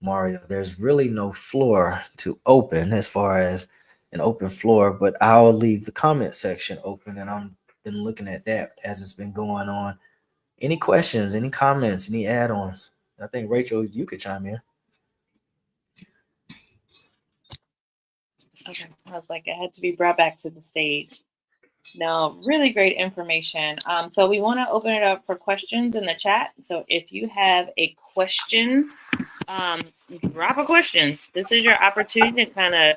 Mario. There's really no floor to open as far as an open floor, but I'll leave the comment section open, and I'm been looking at that as it's been going on. Any questions, any comments, any add-ons? I think Rachel, you could chime in. Okay, I was like, I had to be brought back to the stage. No, really great information. So we want to open it up for questions in the chat. So if you have a question, drop a question. This is your opportunity to kind of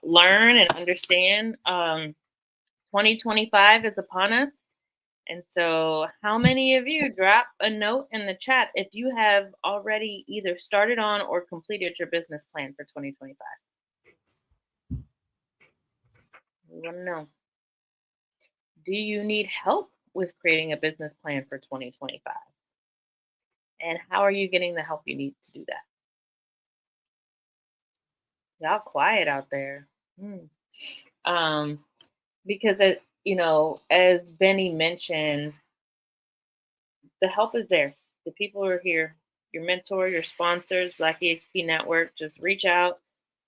learn and understand. 2025 is upon us. And so how many of you drop a note in the chat if you have already either started on or completed your business plan for 2025? We want to know. Do you need help with creating a business plan for 2025? And how are you getting the help you need to do that? Y'all quiet out there. Because as Benny mentioned, the help is there. The people are here. Your mentor, your sponsors, Black EXP Network, just reach out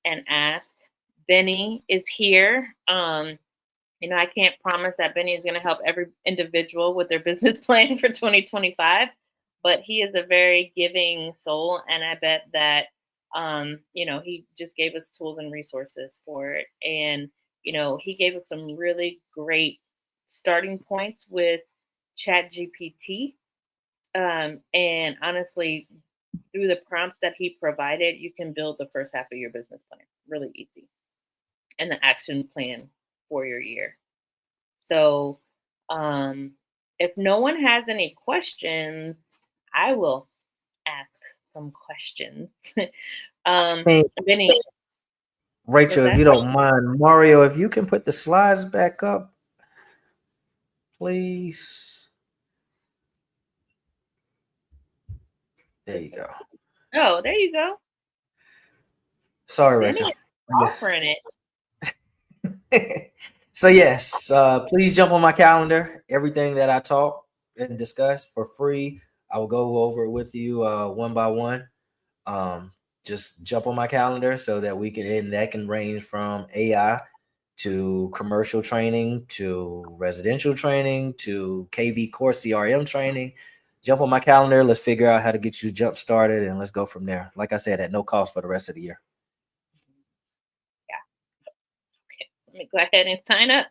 and ask. Benny is here. I can't promise that Benny is going to help every individual with their business plan for 2025, but he is a very giving soul. And I bet that, he just gave us tools and resources for it. And, he gave us some really great starting points with ChatGPT. And honestly, through the prompts that he provided, you can build the first half of your business plan really easy, and the action plan for your year. So if no one has any questions, I will ask some questions. Benny. Rachel, if you don't mind, Mario, if you can put the slides back up, please. There you go. Oh, there you go. Sorry, Rachel. Offering it. So yes, please jump on my calendar. Everything that I talk and discuss for free, I will go over it with you one by one. Just jump on my calendar so that we can, and that can range from AI to commercial training, to residential training, to KV core CRM training. Jump on my calendar. Let's figure out how to get you jump started, and let's go from there. Like I said, at no cost for the rest of the year. Let me go ahead and sign up.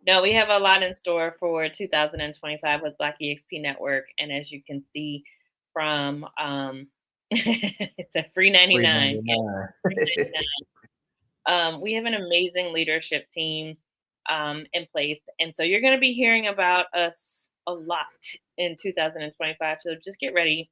No, we have a lot in store for 2025 with Black EXP Network, and as you can see from it's a free 99. We have an amazing leadership team in place, and so you're going to be hearing about us a lot in 2025. So just get ready.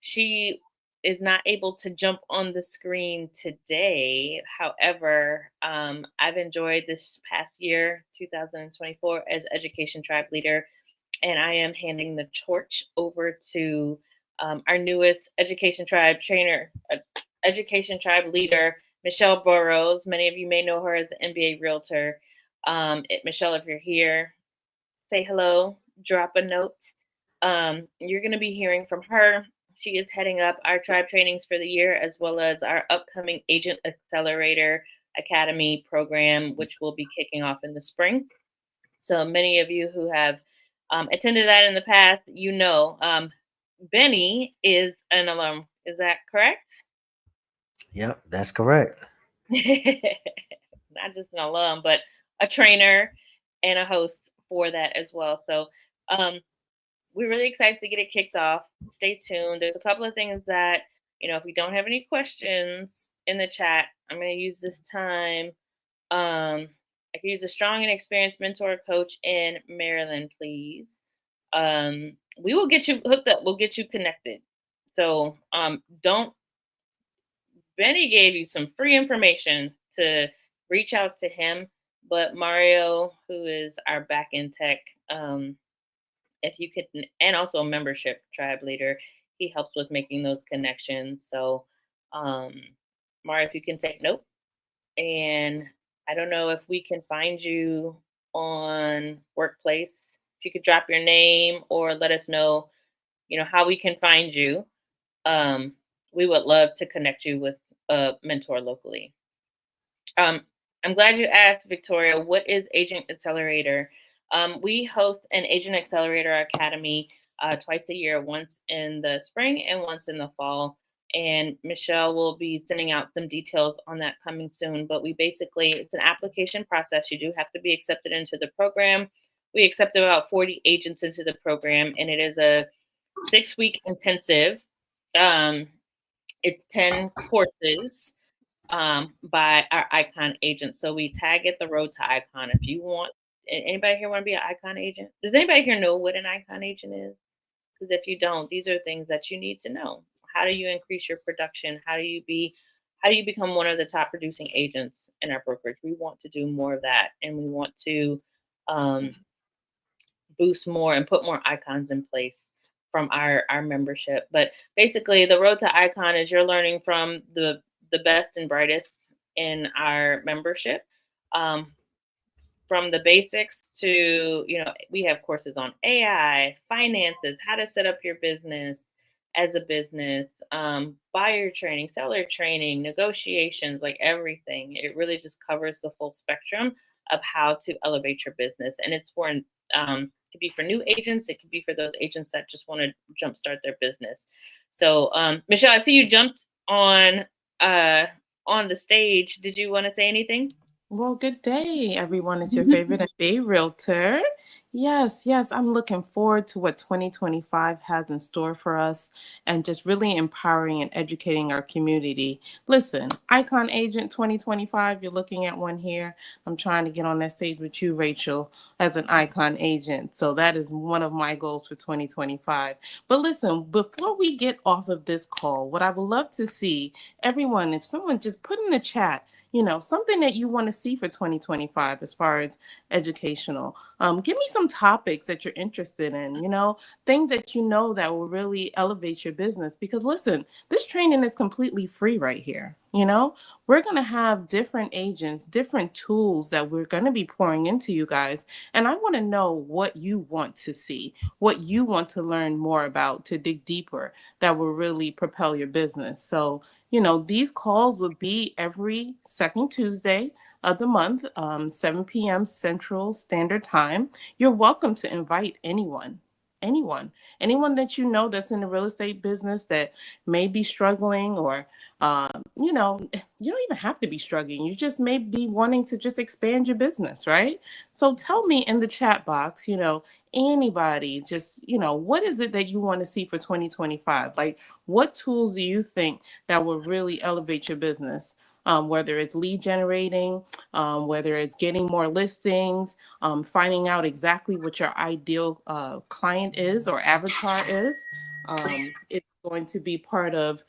She is not able to jump on the screen today. However, I've enjoyed this past year, 2024, as Education Tribe leader, and I am handing the torch over to our newest Education Tribe trainer, Education Tribe leader, Michelle Burrows. Many of you may know her as the NBA Realtor. Michelle, if you're here, say hello, drop a note. You're going to be hearing from her. She is heading up our tribe trainings for the year, as well as our upcoming Agent Accelerator Academy program, which will be kicking off in the spring. So many of you who have attended that in the past, you know, Bennie is an alum. Is that correct? Yep, that's correct. Not just an alum, but a trainer and a host for that as well. So we're really excited to get it kicked off. Stay tuned. There's a couple of things that, if we don't have any questions in the chat, I'm going to use this time. I could use a strong and experienced mentor coach in Maryland, please. We will get you hooked up. We'll get you connected. So don't. Bennie gave you some free information to reach out to him, but Mario, who is our back-end tech, if you could, and also a membership tribe leader, he helps with making those connections. So, Mario, if you can take note, and I don't know if we can find you on Workplace. If you could drop your name or let us know, how we can find you. We would love to connect you with a mentor locally. I'm glad you asked, Victoria. What is Agent Accelerator? We host an Agent Accelerator Academy twice a year, once in the spring and once in the fall. And Michelle will be sending out some details on that coming soon. But it's an application process. You do have to be accepted into the program. We accept about 40 agents into the program, and it is a 6-week intensive. It's 10 courses by our icon agent. So we tag it the road to icon. If you want, anybody here want to be an icon agent? Does anybody here know what an icon agent is? Because if you don't, these are things that you need to know. How do you increase your production? How do you become one of the top producing agents in our brokerage? We want to do more of that, and we want to boost more and put more icons in place from our membership. But basically, the road to icon is you're learning from the best and brightest in our membership. From the basics to, we have courses on AI, finances, how to set up your business as a business, buyer training, seller training, negotiations, like everything. It really just covers the full spectrum of how to elevate your business. And it's for, it could be for new agents. It could be for those agents that just want to jumpstart their business. So, Michelle, I see you jumped on the stage. Did you want to say anything? Well, good day, everyone. It's your favorite MBA Realtor. Yes, I'm looking forward to what 2025 has in store for us and just really empowering and educating our community. Listen, Icon Agent 2025, you're looking at one here. I'm trying to get on that stage with you, Rachel, as an Icon Agent. So that is one of my goals for 2025. But listen, before we get off of this call, what I would love to see, everyone, if someone just put in the chat, something that you want to see for 2025 as far as educational. Give me some topics that you're interested in, things that that will really elevate your business. Because listen, this training is completely free right here. We're going to have different agents, different tools that we're going to be pouring into you guys. And I want to know what you want to see, what you want to learn more about, to dig deeper, that will really propel your business. So These calls would be every second Tuesday of the month, 7 p.m. Central Standard Time. You're welcome to invite anyone, anyone that you know that's in the real estate business that may be struggling, or, you don't even have to be struggling. You just may be wanting to just expand your business, right? So tell me in the chat box, anybody, just, what is it that you want to see for 2025? Like, what tools do you think that will really elevate your business? Whether it's lead generating, whether it's getting more listings, finding out exactly what your ideal client is or avatar is. It's going to be part of,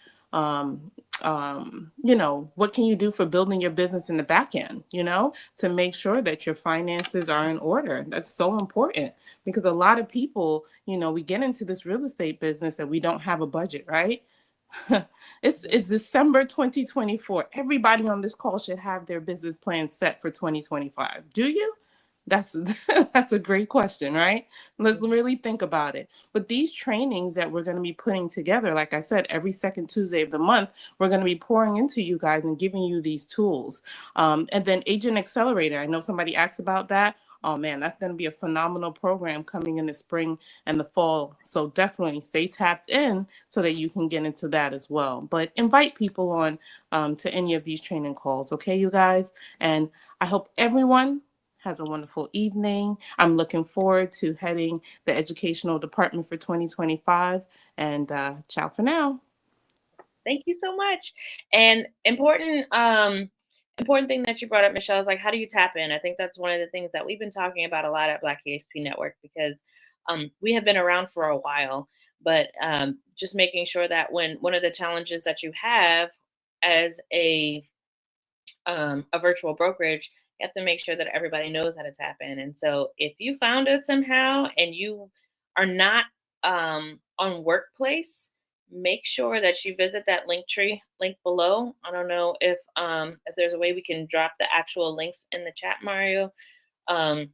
what can you do for building your business in the back end, to make sure that your finances are in order. That's so important, because a lot of people, we get into this real estate business and we don't have a budget, right? It's December 2024. Everybody on this call should have their business plan set for 2025. Do you? That's that's a great question, right? Let's really think about it. But these trainings that we're going to be putting together, like I said, every second Tuesday of the month, we're going to be pouring into you guys and giving you these tools. And then Agent Accelerator, I know somebody asked about that. Oh man, that's going to be a phenomenal program coming in the spring and the fall. So definitely stay tapped in so that you can get into that as well. But invite people on to any of these training calls, okay, you guys? And I hope everyone has a wonderful evening. I'm looking forward to heading the educational department for 2025. And ciao for now. Thank you so much. And important thing that you brought up, Michelle, is like, how do you tap in? I think that's one of the things that we've been talking about a lot at Black EXP Network, because we have been around for a while, but just making sure that when one of the challenges that you have as a virtual brokerage, you have to make sure that everybody knows how to tap in. And so if you found us somehow and you are not on Workplace, make sure that you visit that link below. I don't know if there's a way we can drop the actual links in the chat, Mario. But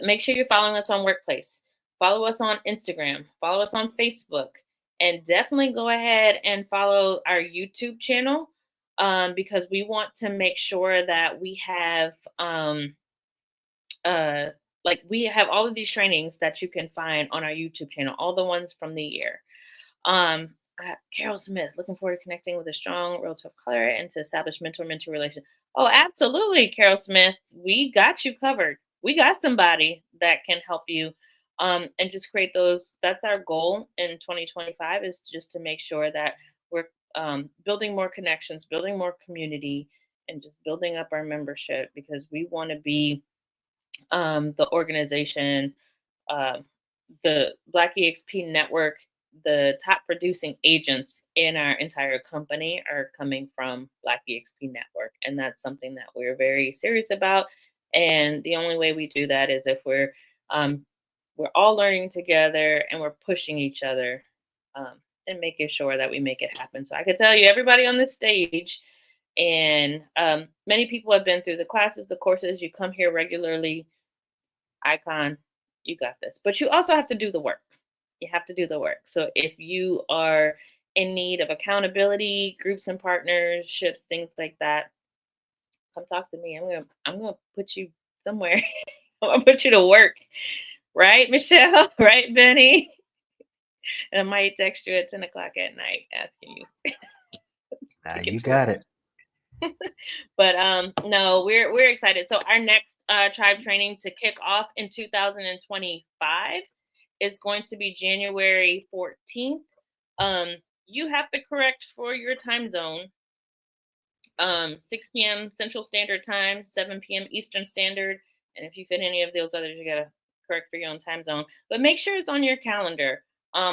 make sure you're following us on Workplace. Follow us on Instagram. Follow us on Facebook. And definitely go ahead and follow our YouTube channel, because we want to make sure that we have we have all of these trainings that you can find on our YouTube channel, all the ones from the year. Carol Smith, looking forward to connecting with a strong realtor of color and to establish mentor-mentee relations. Oh, absolutely, Carol Smith. We got you covered. We got somebody that can help you, and just create those. That's our goal in 2025, is just to make sure that we're building more connections, building more community, and just building up our membership, because we want to be the organization, the Black EXP Network. The top producing agents in our entire company are coming from Black EXP Network, and that's something that we're very serious about. And the only way we do that is if we're all learning together and we're pushing each other, and making sure that we make it happen. So I can tell you, everybody on this stage, and many people have been through the classes, the courses. You come here regularly. Icon, you got this. But you also have to do the work. You have to do the work. So if you are in need of accountability, groups and partnerships, things like that, come talk to me. I'm gonna put you somewhere. I'm gonna put you to work. Right, Michelle? Right, Benny? And I might text you at 10 o'clock at night asking you. You got it. But no, we're excited. So our next tribe training to kick off in 2025 is going to be January 14th. You have to correct for your time zone. 6 p.m. Central Standard Time, 7 p.m. Eastern Standard. And if you fit any of those others, you got to correct for your own time zone. But make sure it's on your calendar.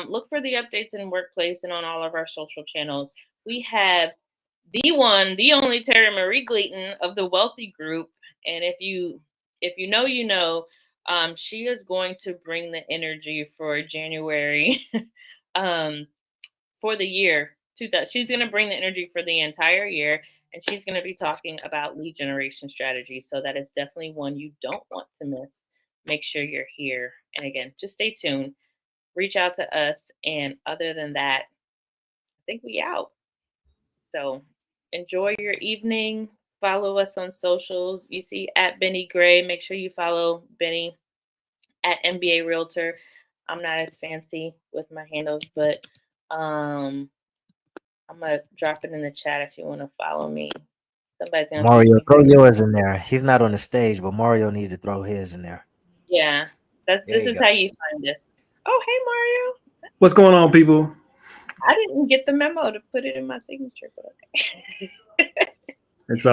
Look for the updates in Workplace and on all of our social channels. We have the one, the only Terry Marie Gleaton of the Wealthy Group. And if you know, you know, she is going to bring the energy for January, for the year. She's going to bring the energy for the entire year, and she's going to be talking about lead generation strategy. So that is definitely one you don't want to miss. Make sure you're here. And again, just stay tuned. Reach out to us. And other than that, I think we out. So enjoy your evening. Follow us on socials. You see at Bennie Gray. Make sure you follow Bennie at NBA Realtor. I'm not as fancy with my handles, but I'm gonna drop it in the chat if you want to follow me. Somebody's gonna text Mario, me. throw yours in there. He's not on the stage, but Mario needs to throw his in there. Yeah, There this you is go. how you find us. Oh, hey Mario. What's going on, people? I didn't get the memo to put it in my signature, but okay. It's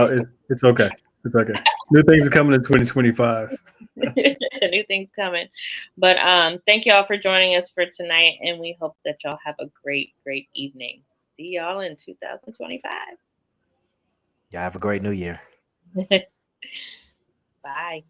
okay. It's okay. New things are coming in 2025. New things coming. But thank y'all for joining us for tonight, and we hope that y'all have a great evening. See y'all in 2025. Y'all have a great new year. Bye.